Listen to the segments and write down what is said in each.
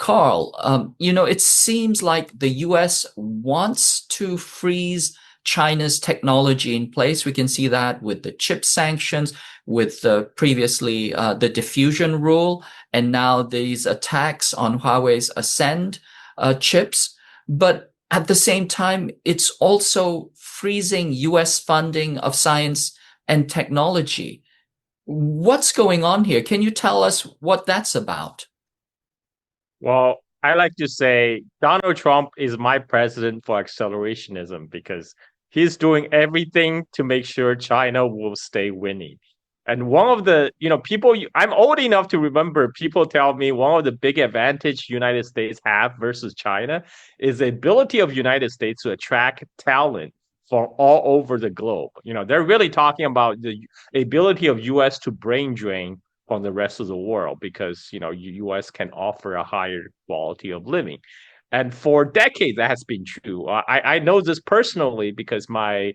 Carl, it seems like the US wants to freeze China's technology in place. We can see that with the chip sanctions, with previously the diffusion rule, and now these attacks on Huawei's Ascend chips. But at the same time, it's also freezing US funding of science and technology. What's going on here? Can you tell us what that's about? Well, I like to say Donald Trump is my president for accelerationism because he's doing everything to make sure China will stay winning. And one of the, people, I'm old enough to remember people tell me one of the big advantage United States have versus China is the ability of United States to attract talent from all over the globe. They're really talking about the ability of US to brain drain from the rest of the world because US can offer a higher quality of living. And for decades that has been true. I know this personally because my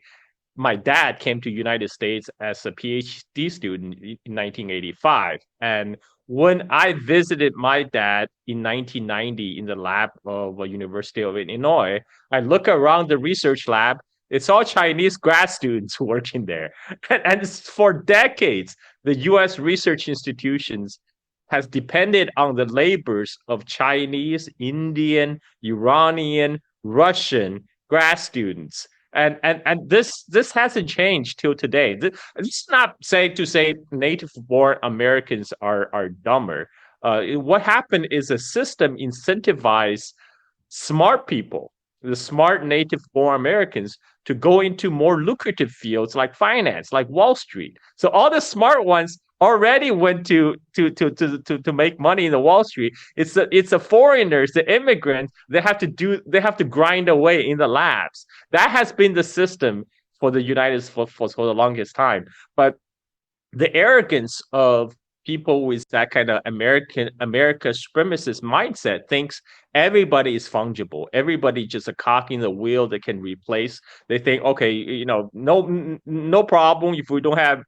dad came to United States as a PhD student in 1985. And when I visited my dad in 1990 in the lab of the University of Illinois, I look around the research lab. It's all Chinese grad students working there. And for decades, the US research institutions has depended on the labors of Chinese, Indian, Iranian, Russian grad students. And this hasn't changed till today. This is not saying to say native born Americans are dumber. What happened is a system incentivized smart people, the smart native born Americans, to go into more lucrative fields like finance, like Wall Street. So all the smart ones already went to make money in the Wall Street. It's the foreigners, the immigrants, they have to grind away in the labs. That has been the system for the United for the longest time. But the arrogance of people with that kind of America supremacist mindset thinks everybody is fungible. Everybody just a cog in the wheel that can replace. They think, okay, no problem if we don't have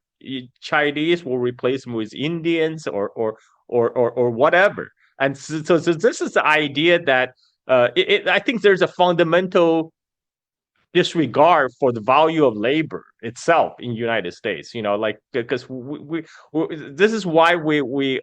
Chinese, we'll replace them with Indians or whatever. And so this is the idea that I think there's a fundamental disregard for the value of labor itself in the United States. Like because this is why we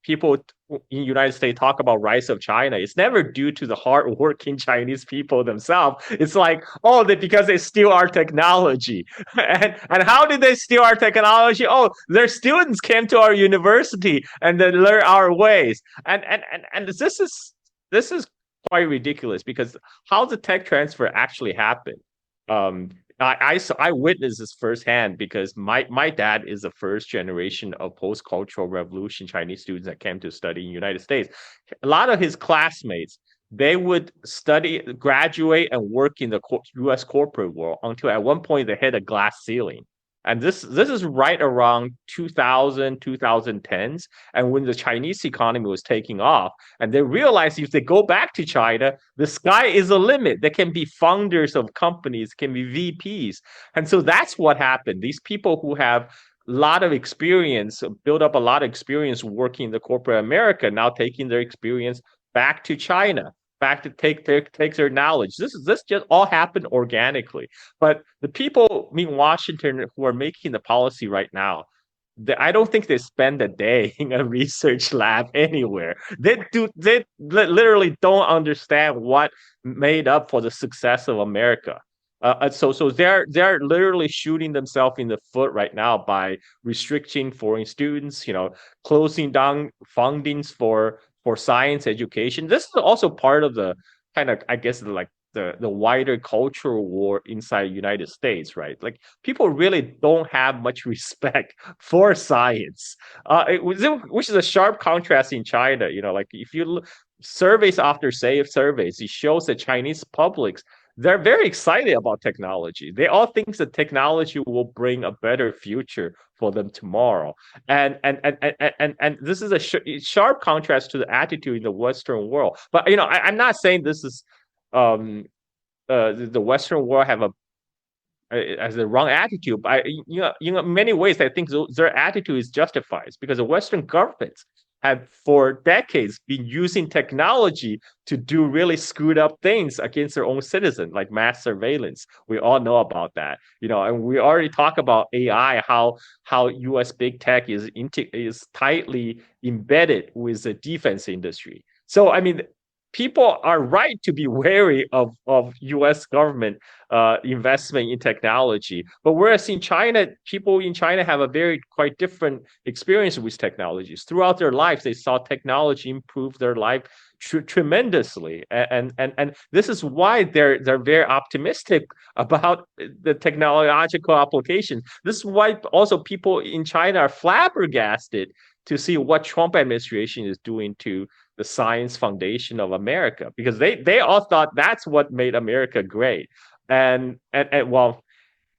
people in the United States talk about rise of China. It's never due to the hardworking Chinese people themselves. It's like, oh, because they steal our technology. And how did they steal our technology? Oh, their students came to our university and they learn our ways. And this is quite ridiculous because how the tech transfer actually happened. Um, I witnessed this firsthand because my dad is the first generation of post-cultural revolution Chinese students that came to study in the United States. A lot of his classmates, they would study, graduate, and work in the U.S. corporate world until at one point they hit a glass ceiling. And this is right around 2000, 2010s, and when the Chinese economy was taking off, and they realized if they go back to China, the sky is a limit. They can be founders of companies, can be VPs. And so that's what happened. These people who have a lot of experience, build up a lot of experience working in the corporate America, now taking their experience back to China, back to take their knowledge. This just all happened organically. But the people in Washington who are making the policy right now, I don't think they spend a day in a research lab anywhere. They literally don't understand what made up for the success of America. So they're literally shooting themselves in the foot right now by restricting foreign students, closing down fundings for science education. This is also part of the kind of, I guess, like the wider cultural war inside the United States, right? Like people really don't have much respect for science, which is a sharp contrast in China. Like if you look, surveys after surveys, it shows that Chinese publics, they're very excited about technology. They all think that technology will bring a better future for them tomorrow. And this is a sharp contrast to the attitude in the Western world. But I'm not saying this is um the Western world have a as the wrong attitude. But in many ways, I think their attitude is justified because the Western governments have for decades been using technology to do really screwed up things against their own citizens, like mass surveillance. We all know about that, and we already talk about AI, how U.S. big tech is tightly embedded with the defense industry. So, I mean, people are right to be wary of U.S. government investment in technology. But whereas in China, people in China have a very quite different experience with technologies. Throughout their lives, they saw technology improve their life tremendously, and this is why they're very optimistic about the technological applications. This is why also people in China are flabbergasted to see what Trump administration is doing to the science foundation of America, because they all thought that's what made America great. And well,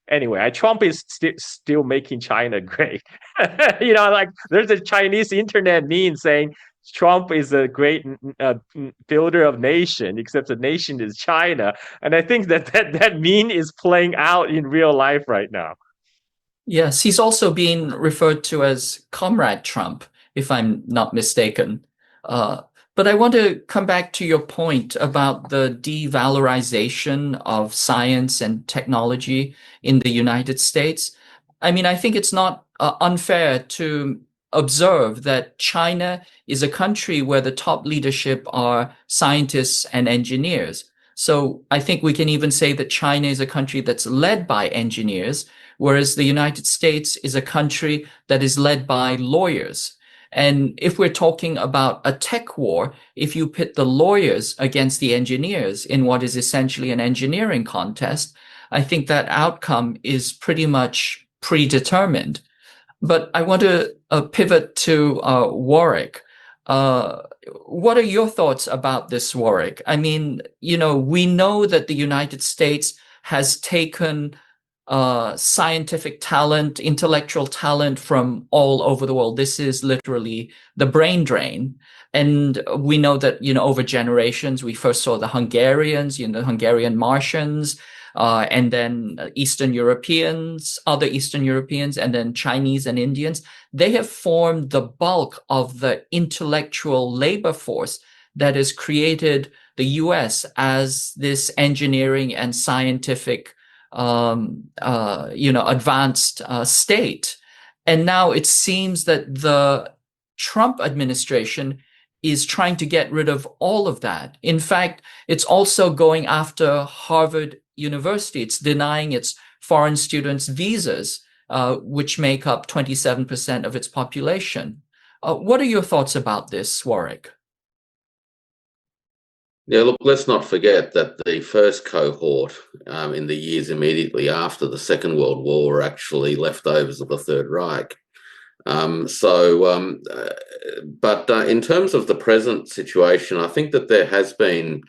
anyway, Trump is still making China great. Like there's a Chinese internet meme saying Trump is a great builder of nation, except the nation is China. And I think that meme is playing out in real life right now. Yes, he's also being referred to as Comrade Trump, if I'm not mistaken. Uh, but I want to come back to your point about the devalorization of science and technology in the United States. I mean, I think it's not unfair to observe that China is a country where the top leadership are scientists and engineers. So I think we can even say that China is a country that's led by engineers, whereas the United States is a country that is led by lawyers. And if we're talking about a tech war, if you pit the lawyers against the engineers in what is essentially an engineering contest, I think that outcome is pretty much predetermined. But I want to pivot to Warwick. Uh, what are your thoughts about this, Warwick? I mean, we know that the United States has taken scientific talent, intellectual talent from all over the world. This is literally the brain drain. And we know that, over generations, we first saw the Hungarians, the Hungarian Martians, and then Eastern Europeans, other Eastern Europeans, and then Chinese and Indians. They have formed the bulk of the intellectual labor force that has created the US as this engineering and scientific advanced state. And now it seems that the Trump administration is trying to get rid of all of that. In fact, it's also going after Harvard University. It's denying its foreign students visas, which make up 27% of its population. What are your thoughts about this, Warwick? Yeah, look, let's not forget that the first cohort in the years immediately after the Second World War were actually leftovers of the Third Reich. But in terms of the present situation, I think that there has been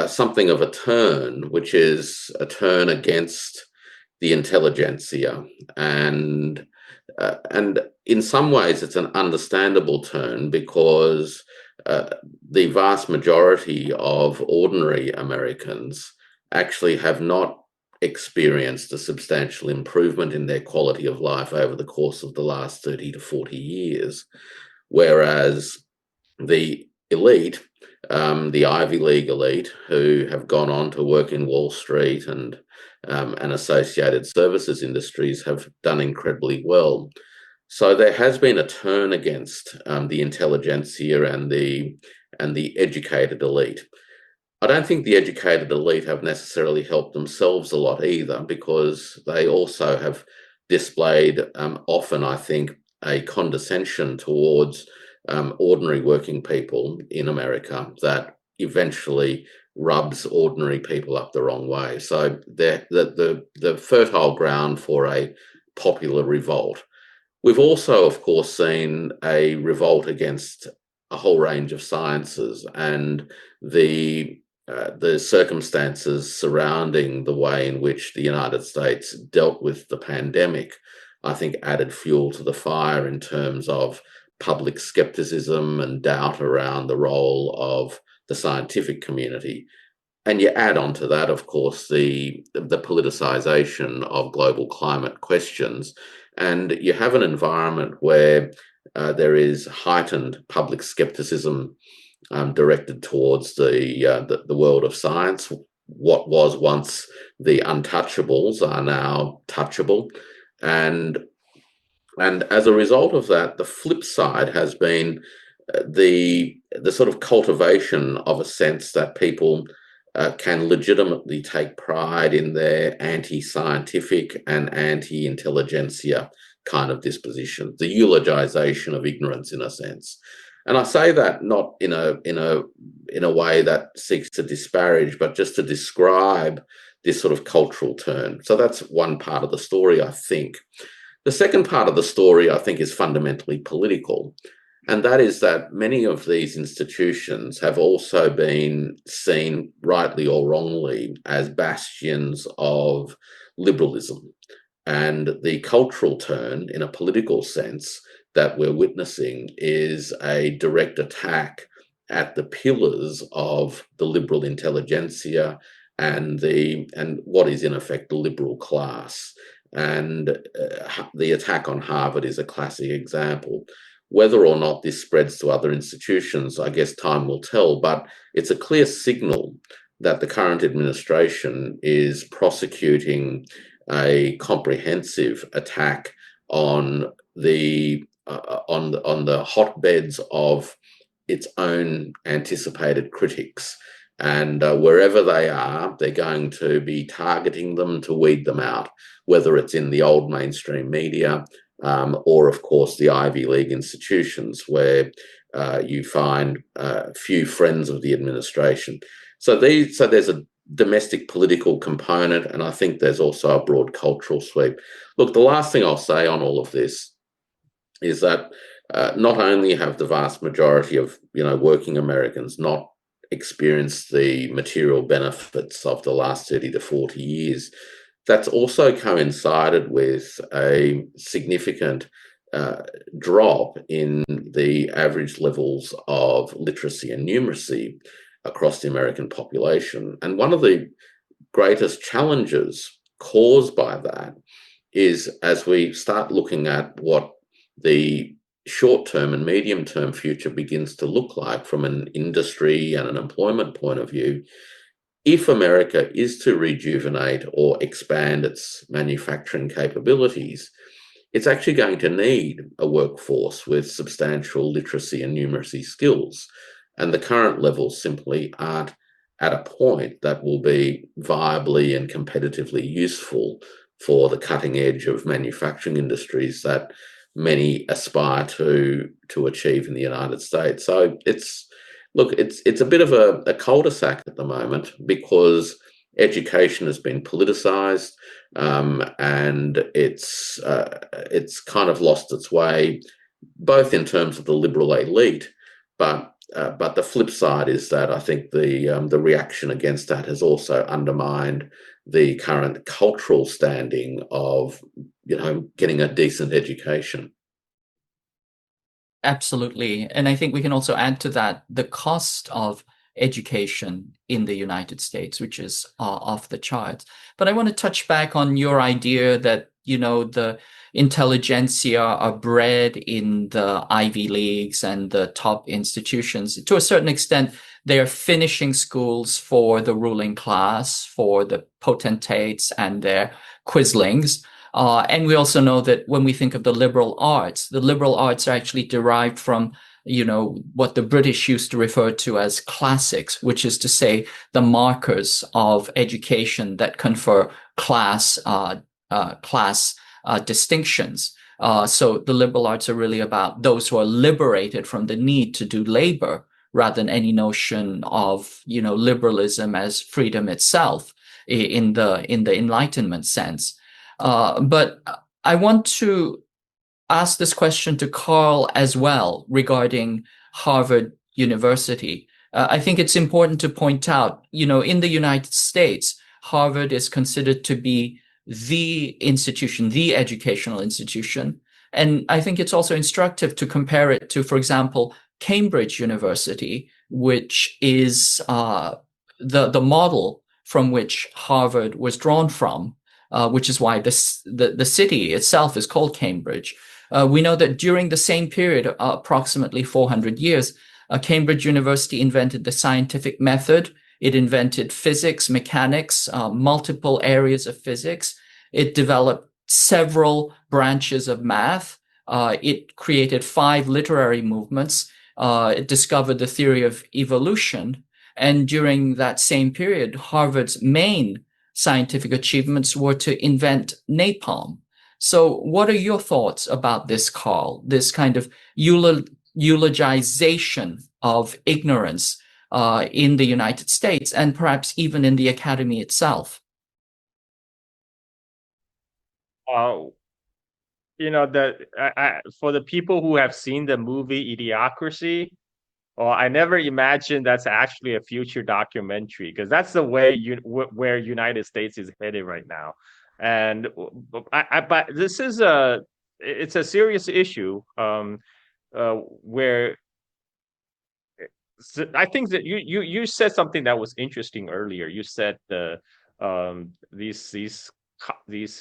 something of a turn, which is a turn against the intelligentsia. And in some ways, it's an understandable turn because the vast majority of ordinary Americans actually have not experienced a substantial improvement in their quality of life over the course of the last 30 to 40 years, whereas the elite, the Ivy League elite, who have gone on to work in Wall Street and associated services industries, have done incredibly well. So there has been a turn against the intelligentsia and the educated elite. I don't think the educated elite have necessarily helped themselves a lot either, because they also have displayed often, I think, a condescension towards ordinary working people in America that eventually rubs ordinary people up the wrong way. So the fertile ground for a popular revolt. We've also, of course, seen a revolt against a whole range of sciences, and the circumstances surrounding the way in which the United States dealt with the pandemic, I think, added fuel to the fire in terms of public skepticism and doubt around the role of the scientific community. And you add on to that, of course, the politicization of global climate questions. And you have an environment where there is heightened public skepticism directed towards the world of science. What was once the untouchables are now touchable, and as a result of that, the flip side has been the sort of cultivation of a sense that people can legitimately take pride in their anti-scientific and anti-intelligentsia kind of disposition, the eulogization of ignorance in a sense. And I say that not in a way that seeks to disparage, but just to describe this sort of cultural turn. So that's one part of the story, I think. The second part of the story, I think, is fundamentally political. And that is that many of these institutions have also been seen, rightly or wrongly, as bastions of liberalism. And the cultural turn, in a political sense, that we're witnessing is a direct attack at the pillars of the liberal intelligentsia and what is in effect the liberal class. And the attack on Harvard is a classic example. Whether or not this spreads to other institutions, I guess time will tell, but it's a clear signal that the current administration is prosecuting a comprehensive attack on the hotbeds of its own anticipated critics. And wherever they are, they're going to be targeting them to weed them out, whether it's in the old mainstream media or, of course, the Ivy League institutions where you find few friends of the administration. So there's a domestic political component, and I think there's also a broad cultural sweep. Look, the last thing I'll say on all of this is that not only have the vast majority of working Americans not experienced the material benefits of the last 30 to 40 years, that's also coincided with a significant drop in the average levels of literacy and numeracy across the American population. And one of the greatest challenges caused by that is, as we start looking at what the short-term and medium-term future begins to look like from an industry and an employment point of view, if America is to rejuvenate or expand its manufacturing capabilities, it's actually going to need a workforce with substantial literacy and numeracy skills. And the current levels simply aren't at a point that will be viably and competitively useful for the cutting edge of manufacturing industries that many aspire to achieve in the United States. So it's a bit of a cul-de-sac at the moment, because education has been politicized, and it's kind of lost its way, both in terms of the liberal elite, but the flip side is that I think the reaction against that has also undermined the current cultural standing of getting a decent education. Absolutely. And I think we can also add to that the cost of education in the United States, which is off the charts. But I want to touch back on your idea that, the intelligentsia are bred in the Ivy Leagues and the top institutions. To a certain extent, they are finishing schools for the ruling class, for the potentates and their quislings. And we also know that when we think of the liberal arts are actually derived from, what the British used to refer to as classics, which is to say the markers of education that confer class distinctions. So the liberal arts are really about those who are liberated from the need to do labor, rather than any notion of, liberalism as freedom itself in the Enlightenment sense. But I want to ask this question to Carl as well regarding Harvard University. I think it's important to point out, in the United States, Harvard is considered to be the institution, the educational institution. And I think it's also instructive to compare it to, for example, Cambridge University, which is the model from which Harvard was drawn from. Which is why the city itself is called Cambridge. We know that during the same period, approximately 400 years, Cambridge University invented the scientific method. It invented physics, mechanics, multiple areas of physics. It developed several branches of math. It created 5 literary movements. It discovered the theory of evolution. And during that same period, Harvard's main scientific achievements were to invent napalm. So what are your thoughts about this, Carl? This kind of eulogization of ignorance in the United States and perhaps even in the academy itself? For the people who have seen the movie Idiocracy, well, I never imagined that's actually a future documentary, because that's the way where United States is headed right now. And but this is it's a serious issue, where I think that you said something that was interesting earlier. You said these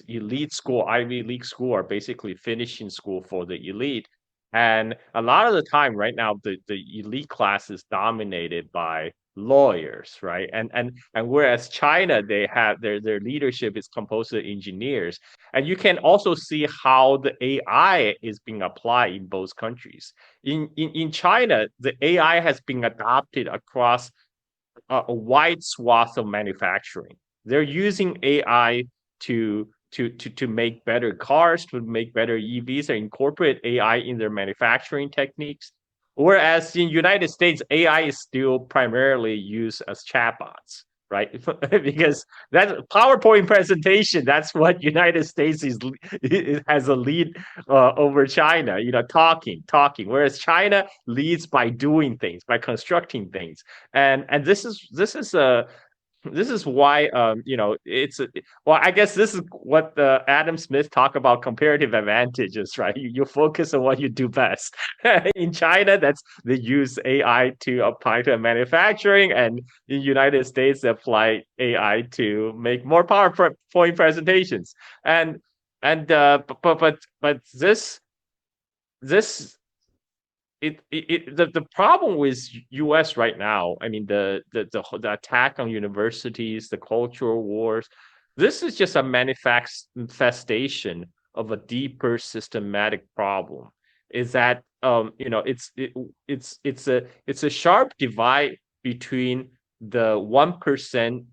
elite school, Ivy League school, are basically finishing school for the elite. And a lot of the time right now, the elite class is dominated by lawyers, right? And whereas China, they have their leadership is composed of engineers. And you can also see how the AI is being applied in both countries. In China, the AI has been adopted across a wide swath of manufacturing. They're using AI to make better cars, to make better EVs, and incorporate AI in their manufacturing techniques. Whereas in United States, AI is still primarily used as chatbots, right? Because that PowerPoint presentation, that's what United States has a lead over China, talking. Whereas China leads by doing things, by constructing things. And this is why well, I guess this is what Adam Smith talk about comparative advantages, right? You focus on what you do best. In China, they use AI to apply to manufacturing, and in United States, they apply AI to make more PowerPoint presentations. But this the problem with US right now, I mean, the attack on universities, the cultural wars, this is just a manifestation of a deeper systematic problem. Is that it's a sharp divide between the 1%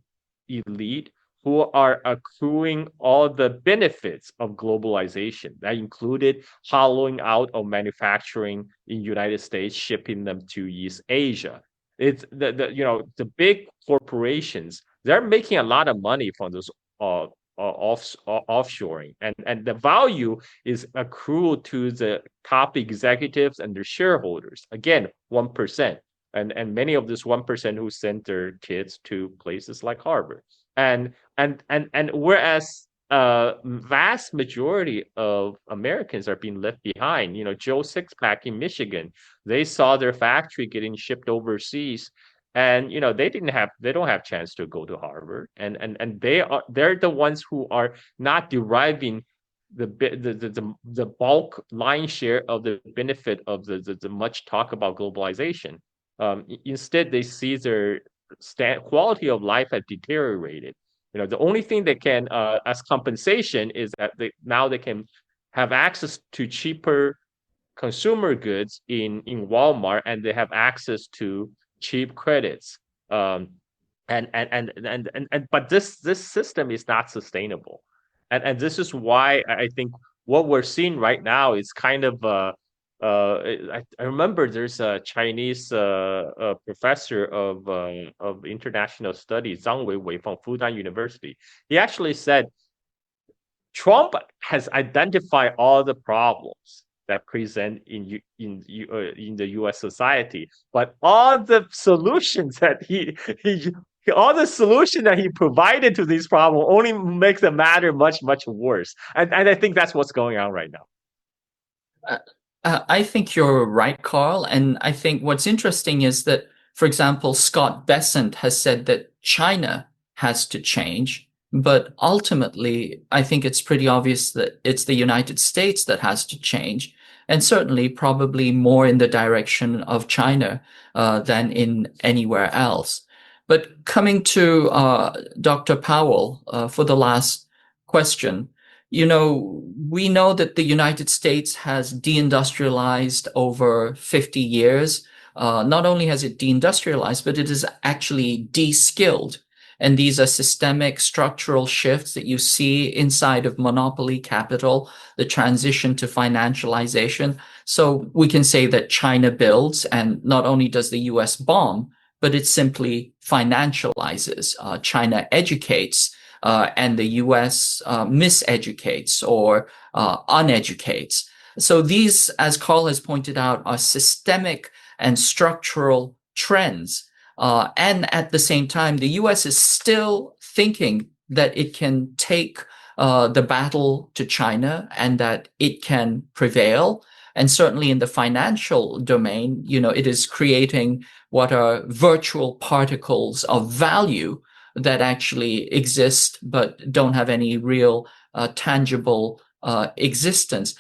elite who are accruing all the benefits of globalization. That included hollowing out of manufacturing in United States, shipping them to East Asia. It's the big corporations. They're making a lot of money from this offshoring, and the value is accrued to the top executives and their shareholders. Again, 1%. And many of this 1% who sent their kids to places like Harvard. And whereas vast majority of Americans are being left behind. Joe Sixpack in Michigan, they saw their factory getting shipped overseas, and they don't have chance to go to Harvard, and they're the ones who are not deriving the bulk line share of the benefit of the much talk about globalization. Instead, they see their quality of life has deteriorated. The only thing they can, as compensation, is that now they can have access to cheaper consumer goods in Walmart, and they have access to cheap credits. But this system is not sustainable, and this is why I think what we're seeing right now is kind of I remember there's a Chinese professor of international studies, Zhang Weiwei from Fudan University. He actually said Trump has identified all the problems that present in the U.S. society, but all the solutions that he provided to these problems only makes the matter much worse. And I think that's what's going on right now. I think you're right, Carl. And I think what's interesting is that, for example, Scott Bessent has said that China has to change. But ultimately, I think it's pretty obvious that it's the United States that has to change. and certainly probably more in the direction of China than in anywhere else. But coming to Dr. Powell for the last question, we know that the United States has deindustrialized over 50 years. Not only has it deindustrialized, but it is actually de-skilled. And these are systemic structural shifts that you see inside of monopoly capital, the transition to financialization. So we can say that China builds, and not only does the US bomb, but it simply financializes. China educates, and the US miseducates or uneducates. So these, as Carl has pointed out, are systemic and structural trends. And at the same time, the US is still thinking that it can take the battle to China and that it can prevail. And certainly in the financial domain, it is creating what are virtual particles of value that actually exist but don't have any real tangible existence.